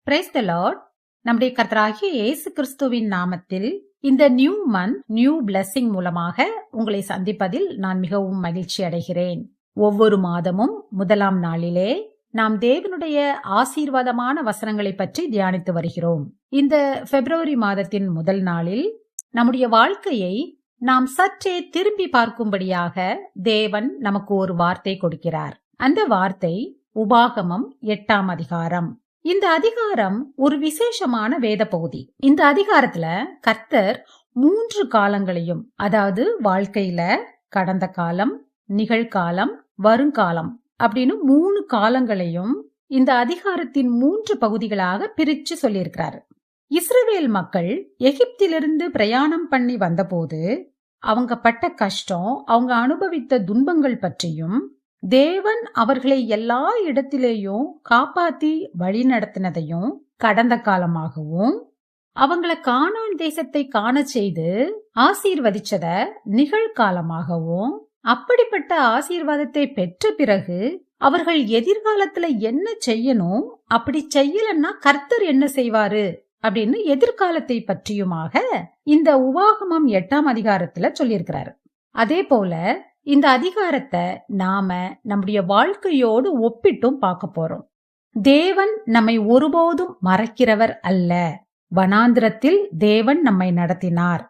Praise the Lord. நம்முடைய கர்த்தராகிய இயேசு கிறிஸ்துவின் நாமத்தில் இந்த நியூ மந்த் நியூ பிளெஸிங் மூலமாக உங்களை சந்திப்பதில் நான் மிகவும் மகிழ்ச்சி அடைகிறேன். ஒவ்வொரு மாதமும் முதலாம் நாளிலே நாம் தேவனுடைய ஆசீர்வாதமான வசனங்களை பற்றி தியானித்து வருகிறோம். இந்த பிப்ரவரி மாதத்தின் முதல் நாளில் நம்முடைய வாழ்க்கையை நாம் சற்றே திரும்பி பார்க்கும்படியாக தேவன் நமக்கு ஒரு வார்த்தை கொடுக்கிறார். அந்த வார்த்தை உபாகமம் 8ஆம் அதிகாரம். இந்த அதிகாரம் ஒரு விசேஷமான வேத பகுதி. இந்த அதிகாரத்துல கர்த்தர் 3 காலங்களையும், அதாவது வாழ்க்கையில கடந்த காலம், நிகழ்காலம், வருங்காலம் அப்படின்னு 3 காலங்களையும் இந்த அதிகாரத்தின் 3 பகுதிகளாக பிரிச்சு சொல்லியிருக்கிறாரு. இஸ்ரவேல் மக்கள் எகிப்திலிருந்து பிரயாணம் பண்ணி வந்தபோது அவங்க பட்ட கஷ்டம், அவங்க அனுபவித்த துன்பங்கள் பற்றியும், தேவன் அவர்களை எல்லா இடத்திலேயும் காப்பாத்தி வழி நடத்தினதையும் கடந்த காலமாகவும், அவங்கள கானான் தேசத்தை காண செய்து ஆசீர்வதிச்சத நிகழ்காலமாகவும், அப்படிப்பட்ட ஆசீர்வாதத்தை பெற்ற பிறகு அவர்கள் எதிர்காலத்துல என்ன செய்யணும், அப்படி செய்யலன்னா கர்த்தர் என்ன செய்வாரு அப்படின்னு எதிர்காலத்தை பற்றியுமாக இந்த உபாகமம் 8ஆம் அதிகாரத்துல சொல்லியிருக்கிறாரு. அதே போல இந்த அதிகாரத்தை நாம நம்முடைய வாழ்க்கையோடு ஒப்பிட்டும் பார்க்க போறோம். தேவன் நம்மை ஒருபோதும் மறக்கிறவர் அல்ல. வனாந்திரத்தில் தேவன் நம்மை நடத்தினார்.